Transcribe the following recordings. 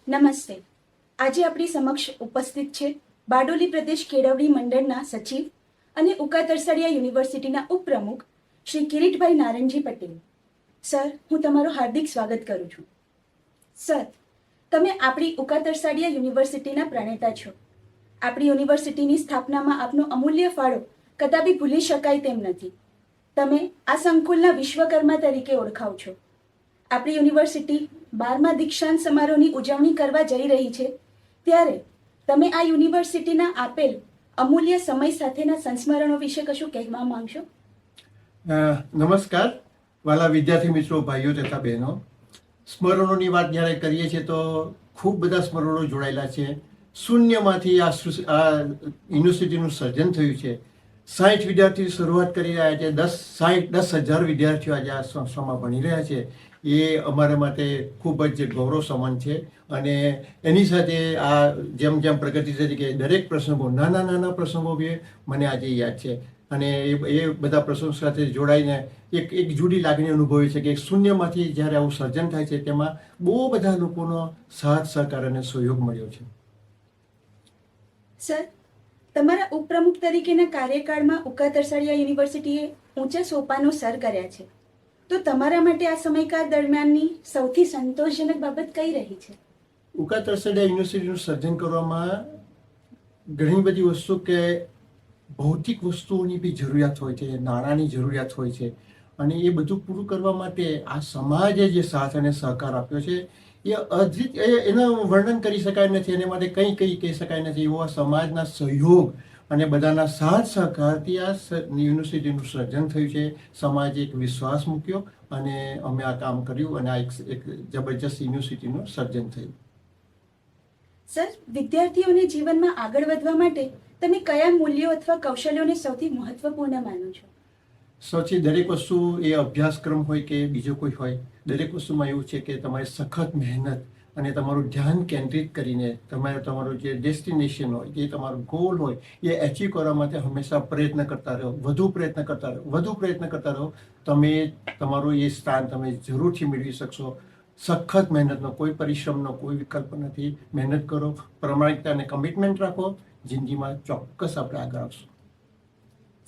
નમસ્તે. આજે આપણી સમક્ષ ઉપસ્થિત છે બારડોલી પ્રદેશ કેળવણી મંડળના સચિવ અને ઉકા તરસાડિયા યુનિવર્સિટીના ઉપપ્રમુખ શ્રી કિરીટભાઈ નારણજી પટેલ. સર, હું તમારું હાર્દિક સ્વાગત કરું છું. સર, તમે આપણી ઉકા તરસાડિયા યુનિવર્સિટીના પ્રણેતા છો. આપણી યુનિવર્સિટીની સ્થાપનામાં આપનો અમૂલ્ય ફાળો કદાપી ભૂલી શકાય તેમ નથી. તમે આ સંકુલના વિશ્વકર્મા તરીકે ઓળખાવ છો. આપણી યુનિવર્સિટી 12મા દીક્ષાંત સમારોહની ઉજવણી કરવા જઈ રહી છે, ત્યારે તમે આ યુનિવર્સિટીના આપેલ અમૂલ્ય સમય સાથેના સંસ્મરણો વિશે કશું કહેવા માંગશો? નમસ્કાર વાલા વિદ્યાર્થી મિત્રો, ભાઈઓ તથા બહેનો. સ્મરણોની વાત જ્યારે કરીએ છીએ તો ખૂબ બધા સ્મરણો જોડાયેલા છે. શૂન્યમાંથી આ યુનિવર્સિટીનું સર્જન થયું છે. 60 વિદ્યાર્થીઓ શરૂઆત કરી રહ્યા છે. 10,000 વિદ્યાર્થીઓ આજે આ સંસ્થામાં ભણી રહ્યા છે. એ અમારા માટે ખૂબ જ ગૌરવ સમાન છે. અને એની સાથે આ જેમ જેમ પ્રગતિ થતી કે દરેક પ્રસંગો, નાના પ્રસંગો બી મને આજે યાદ છે. અને એ બધા પ્રસંગો સાથે જોડાઈને એક જુદી લાગણી અનુભવી છે કે શૂન્યમાંથી જ્યારે આવું સર્જન થાય છે તેમાં બહુ બધા લોકોનો સાથ સહકાર અને સહયોગ મળ્યો છે. સર, તમારા ઉપપ્રમુખ તરીકેના કાર્યકાળમાં ઉકા તરસાડિયા યુનિવર્સિટીએ ઊંચા સોપાનો સર કર્યા છે. તો તમારા માટે આ સમયકાળ દરમિયાનની સૌથી સંતોષજનક બાબત કઈ રહી છે? ઉકા તરસાડિયા યુનિવર્સિટીનું સર્જન કરવામાં ઘણી બધી વસ્તુ કે ભૌતિક વસ્તુઓની બી જરૂરિયાત હોય છે, નાણાંની જરૂરિયાત હોય છે. અને એ બધું પૂરું કરવા માટે આ સમાજે જે સાથ અને સહકાર આપ્યો છે એ એનું વર્ણન કરી શકાય નથી. એને માટે કંઈ કહી શકાય નથી. એવો સમાજના સહયોગ અને બધાના સાથ સહકારથી આ યુનિવર્સિટીનું સર્જન થયું છે. સમાજે એક વિશ્વાસ મૂક્યો અને અમે આ કામ કર્યું અને આ એક જબરજસ્ત યુનિવર્સિટીનું સર્જન થયું. સર, વિદ્યાર્થીઓને જીવનમાં આગળ વધવા માટે તમે કયા મૂલ્યો અથવા કૌશલ્યોને સૌથી મહત્વપૂર્ણ માનો છો? સૌથી દરેક વસ્તુ એ અભ્યાસક્રમ હોય કે બીજો કોઈ હોય, દરેક વસ્તુમાં એવું છે કે તમારે સખત મહેનત અને તમારું ધ્યાન કેન્દ્રિત કરીને તમારું જે ડેસ્ટિનેશન હોય, જે તમારું ગોલ હોય એ એચીવ કરવા માટે હંમેશા પ્રયત્ન કરતા રહો, વધુ પ્રયત્ન કરતા રહો. તમે તમારું એ સ્થાન તમે જરૂરથી મેળવી શકશો. સખત મહેનતનો, કોઈ પરિશ્રમનો કોઈ વિકલ્પ નથી. મહેનત કરો, પ્રમાણિકતા અને કમિટમેન્ટ રાખો. જિંદગીમાં ચોક્કસ આપણે આગળ આવશું.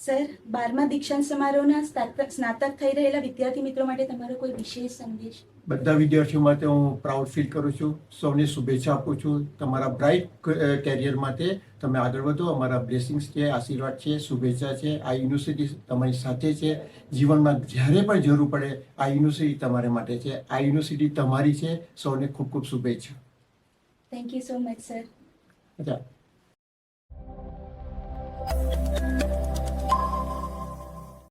સર, 12મા દીક્ષાંત સમારોહના સ્નાતક થઈ રહેલા વિદ્યાર્થી મિત્રો માટે તમારો કોઈ વિશેષ સંદેશ? બધા વિદ્યાર્થીઓ માટે હું પ્રાઉડ ફીલ કરું છું. સૌને શુભેચ્છા આપું છું. તમારા બ્રાઇટ કેરિયર માટે તમે આગળ વધો. અમારા બ્લેસિંગ્સ છે, આશીર્વાદ છે, શુભેચ્છા છે. આ યુનિવર્સિટી તમારી સાથે છે. જીવનમાં જ્યારે પણ જરૂર પડે આ યુનિવર્સિટી તમારા માટે છે. આ યુનિવર્સિટી તમારી છે. સૌને ખૂબ ખૂબ શુભેચ્છા. Thank you so much sir. અચ્છા.